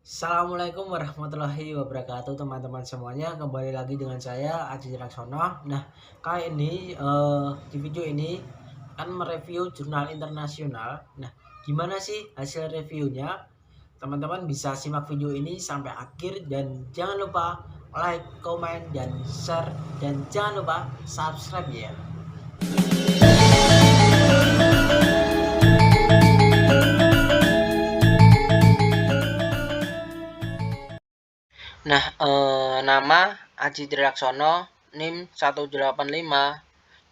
Assalamualaikum warahmatullahi wabarakatuh teman-teman semuanya. Kembali lagi dengan saya Aji Laksono. Nah, kali ini di video ini akan mereview jurnal internasional. Nah, gimana sih hasil reviewnya? Teman-teman bisa simak video ini sampai akhir dan jangan lupa like, komen, dan share, dan jangan lupa subscribe ya. Nah, nama Aji Laksono, NIM 185231120,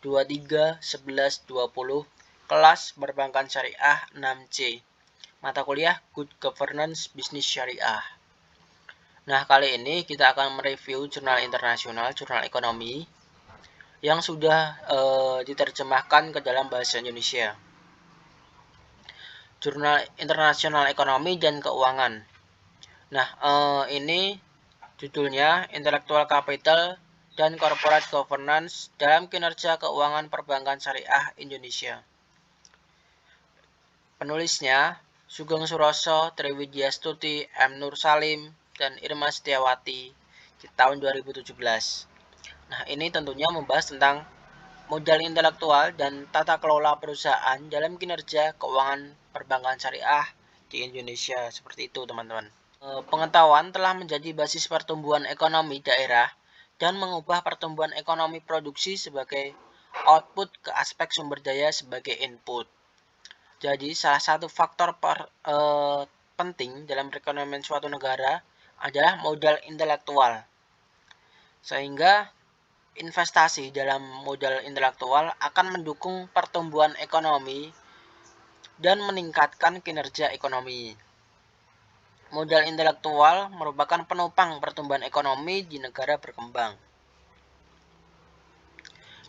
kelas Perbankan Syariah 6C, mata kuliah Good Governance Business Syariah. Nah, kali ini kita akan mereview jurnal internasional, jurnal ekonomi yang sudah diterjemahkan ke dalam bahasa Indonesia. Jurnal Internasional Ekonomi dan Keuangan. Nah, ini judulnya Intellectual Capital dan Corporate Governance dalam Kinerja Keuangan Perbankan Syariah Indonesia. Penulisnya Sugeng Suroso, Triwidyastuti, M. Nur Salim, dan Irma Setiawati di tahun 2017. Nah, ini tentunya membahas tentang modal intelektual dan tata kelola perusahaan dalam kinerja keuangan perbankan syariah di Indonesia. Seperti itu, teman-teman. Pengetahuan telah menjadi basis pertumbuhan ekonomi daerah dan mengubah pertumbuhan ekonomi produksi sebagai output ke aspek sumber daya sebagai input. Jadi, salah satu faktor penting dalam perekonomian suatu negara adalah modal intelektual. Sehingga investasi dalam modal intelektual akan mendukung pertumbuhan ekonomi dan meningkatkan kinerja ekonomi. Modal intelektual merupakan penopang pertumbuhan ekonomi di negara berkembang.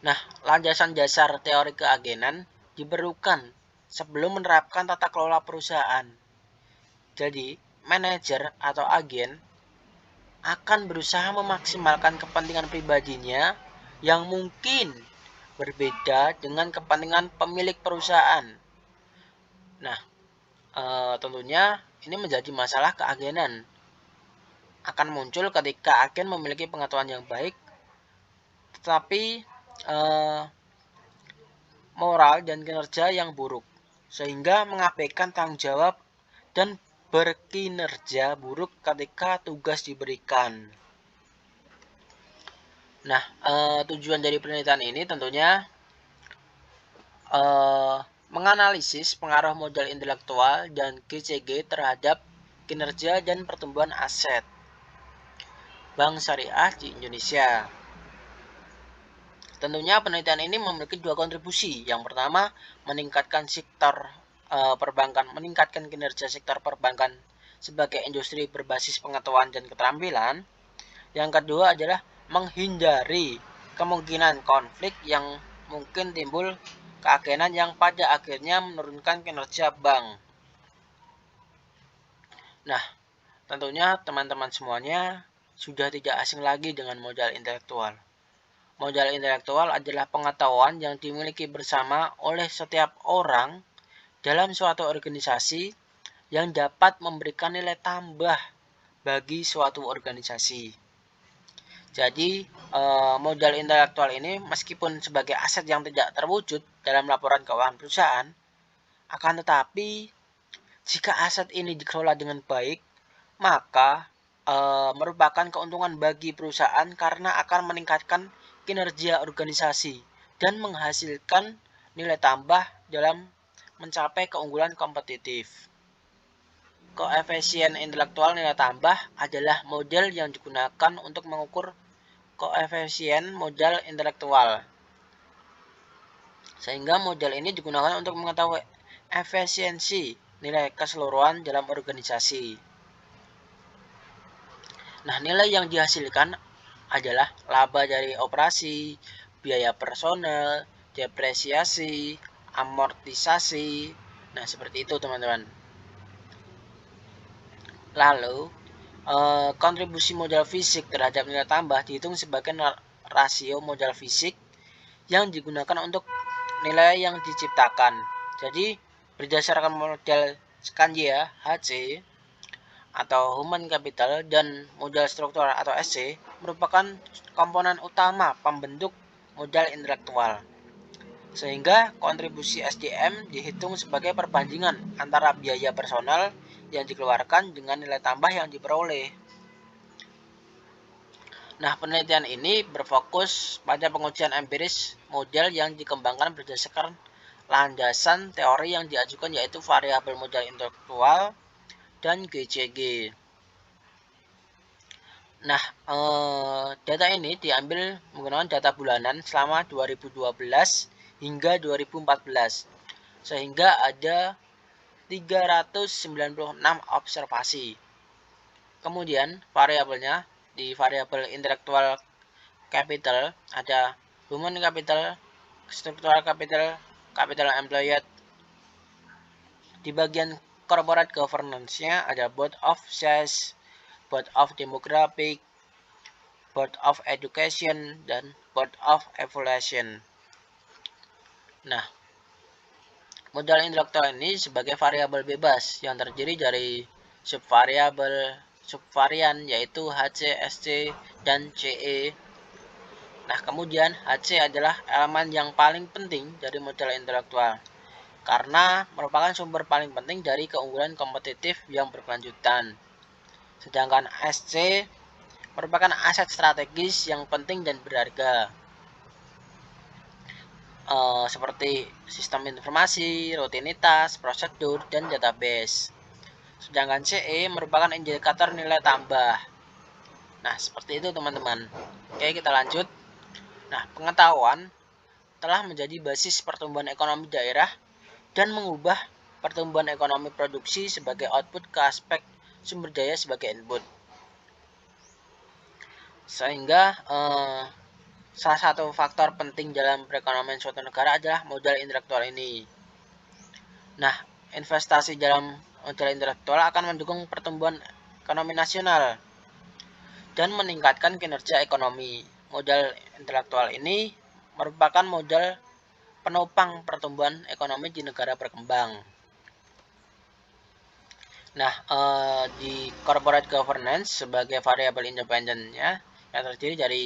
Nah, landasan dasar teori keagenan diperlukan sebelum menerapkan tata kelola perusahaan. Jadi, manajer atau agen akan berusaha memaksimalkan kepentingan pribadinya yang mungkin berbeda dengan kepentingan pemilik perusahaan. Nah, tentunya ini menjadi masalah keagenan. Akan muncul ketika agen memiliki pengetahuan yang baik, tetapi moral dan kinerja yang buruk, sehingga mengabaikan tanggung jawab dan berkinerja buruk ketika tugas diberikan. Nah, tujuan dari penelitian ini tentunya menganalisis pengaruh modal intelektual dan GCG terhadap kinerja dan pertumbuhan aset bank syariah di Indonesia. Tentunya penelitian ini memiliki dua kontribusi. Yang pertama, meningkatkan sektor meningkatkan kinerja sektor perbankan sebagai industri berbasis pengetahuan dan keterampilan. Yang kedua adalah menghindari kemungkinan konflik yang mungkin timbul keagenan yang pada akhirnya menurunkan kinerja bank. Nah, tentunya teman-teman semuanya sudah tidak asing lagi dengan modal intelektual. Modal intelektual adalah pengetahuan yang dimiliki bersama oleh setiap orang dalam suatu organisasi yang dapat memberikan nilai tambah bagi suatu organisasi. Jadi, modal intelektual ini meskipun sebagai aset yang tidak terwujud dalam laporan keuangan perusahaan, akan tetapi jika aset ini dikelola dengan baik, maka merupakan keuntungan bagi perusahaan karena akan meningkatkan kinerja organisasi dan menghasilkan nilai tambah dalam mencapai keunggulan kompetitif. Koefisien intelektual nilai tambah adalah model yang digunakan untuk mengukur koefisien modal intelektual. Sehingga model ini digunakan untuk mengetahui efisiensi nilai keseluruhan dalam organisasi. Nah, nilai yang dihasilkan adalah laba dari operasi, biaya personel, depresiasi, amortisasi. Nah, seperti itu teman-teman. Lalu, kontribusi modal fisik terhadap nilai tambah dihitung sebagai rasio modal fisik yang digunakan untuk nilai yang diciptakan. Jadi, berdasarkan model Skandia HC, atau human capital dan modal struktural atau SC merupakan komponen utama pembentuk modal intelektual. Sehingga kontribusi SDM dihitung sebagai perbandingan antara biaya personal yang dikeluarkan dengan nilai tambah yang diperoleh. Nah, penelitian ini berfokus pada pengujian empiris model yang dikembangkan berdasarkan landasan teori yang diajukan yaitu variabel modal intelektual dan GCG. Nah, data ini diambil menggunakan data bulanan selama 2012 hingga 2014, sehingga ada 396 observasi. Kemudian variabelnya di variabel intellectual capital ada human capital, structural capital, capital employed. Di bagian corporate governance-nya ada board of sales, board of demographic, board of education, dan board of evaluation. Nah, modal intelektual ini sebagai variabel bebas yang terdiri dari subvarian yaitu HC, SC, dan CE. Nah, kemudian HC adalah elemen yang paling penting dari modal intelektual karena merupakan sumber paling penting dari keunggulan kompetitif yang berkelanjutan. Sedangkan SC merupakan aset strategis yang penting dan berharga, seperti sistem informasi, rutinitas, prosedur, dan database. Sedangkan CE merupakan indikator nilai tambah. Nah, seperti itu teman-teman. Oke, kita lanjut. Nah, pengetahuan telah menjadi basis pertumbuhan ekonomi daerah dan mengubah pertumbuhan ekonomi produksi sebagai output ke aspek sumber daya sebagai input. Sehingga salah satu faktor penting dalam perekonomian suatu negara adalah modal intelektual ini. Nah, investasi dalam modal intelektual akan mendukung pertumbuhan ekonomi nasional dan meningkatkan kinerja ekonomi. Modal intelektual ini merupakan modal penopang pertumbuhan ekonomi di negara berkembang. Nah, di corporate governance sebagai variabel independennya yang terdiri dari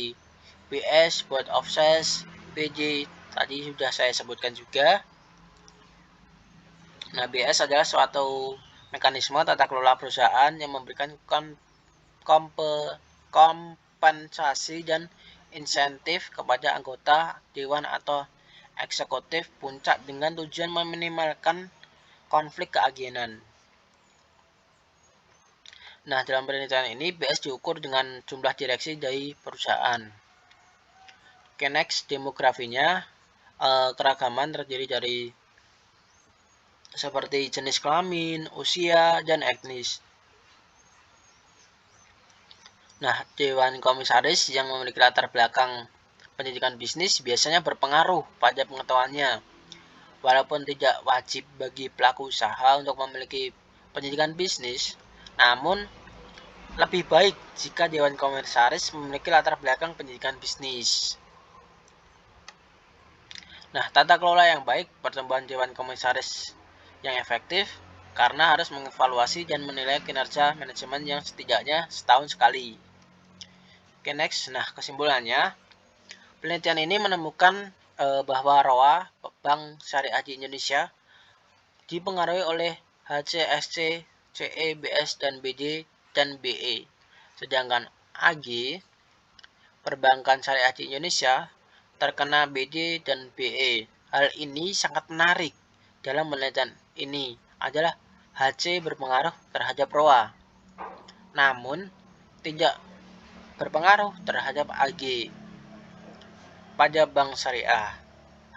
BS, Board of Sales, BJ, tadi sudah saya sebutkan juga. Nah, BS adalah suatu mekanisme tata kelola perusahaan yang memberikan kompensasi dan insentif kepada anggota dewan atau eksekutif puncak dengan tujuan meminimalkan konflik keagenan. Nah, dalam penelitian ini BS diukur dengan jumlah direksi dari perusahaan. Oke, next, demografinya keragaman terdiri dari seperti jenis kelamin, usia, dan etnis. Nah, dewan komisaris yang memiliki latar belakang pendidikan bisnis biasanya berpengaruh pada pengetahuannya. Walaupun tidak wajib bagi pelaku usaha untuk memiliki pendidikan bisnis, namun lebih baik jika dewan komisaris memiliki latar belakang pendidikan bisnis. Nah, tata kelola yang baik pertumbuhan dewan komisaris yang efektif karena harus mengevaluasi dan menilai kinerja manajemen yang setidaknya setahun sekali. Oke, next. Nah, kesimpulannya, penelitian ini menemukan bahwa ROA Bank Syariah di Indonesia dipengaruhi oleh HCSC, CE, BS, dan BD, dan BE. Sedangkan AG, Perbankan Syariah di Indonesia, terkena BD dan BE. Hal ini sangat menarik. Dalam penelitian ini adalah HC berpengaruh terhadap ROA, namun tidak berpengaruh terhadap AG pada bank syariah.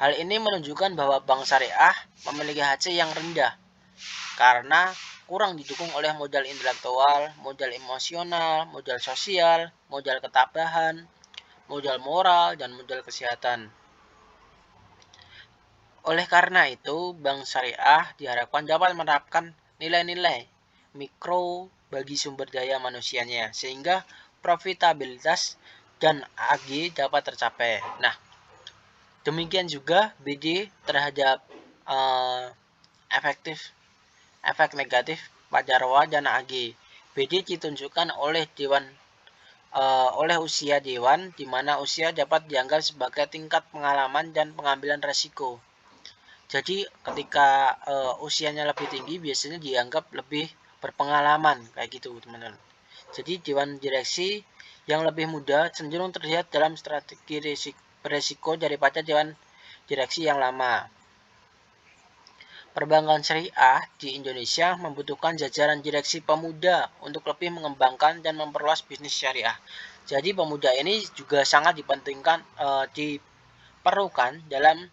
Hal ini menunjukkan bahwa bank syariah memiliki HC yang rendah karena kurang didukung oleh modal intelektual, modal emosional, modal sosial, modal ketabahan, modal moral, dan modal kesehatan. Oleh karena itu, bank syariah diharapkan dapat menerapkan nilai-nilai mikro bagi sumber daya manusianya, sehingga profitabilitas dan AG dapat tercapai. Nah, demikian juga BD terhadap efek negatif pada ROA dan AG. BD ditunjukkan oleh usia dewan, di mana usia dapat dianggap sebagai tingkat pengalaman dan pengambilan resiko. Jadi ketika usianya lebih tinggi biasanya dianggap lebih berpengalaman kayak gitu teman-teman. Jadi dewan direksi yang lebih muda cenderung terlihat dalam strategi beresiko daripada dewan direksi yang lama. Perbankan syariah di Indonesia membutuhkan jajaran direksi pemuda untuk lebih mengembangkan dan memperluas bisnis syariah. Jadi pemuda ini juga sangat diperlukan dalam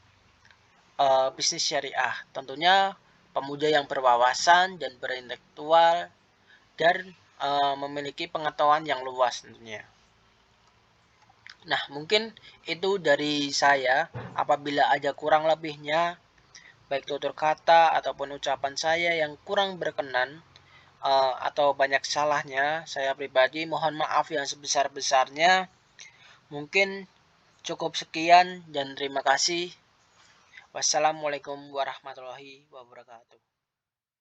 bisnis syariah. Tentunya pemuda yang berwawasan dan berintelektual dan memiliki pengetahuan yang luas tentunya. Nah, mungkin itu dari saya. Apabila ada kurang lebihnya, baik tutur kata ataupun ucapan saya yang kurang berkenan atau banyak salahnya, saya pribadi mohon maaf yang sebesar-besarnya. Mungkin cukup sekian dan terima kasih. Wassalamualaikum warahmatullahi wabarakatuh.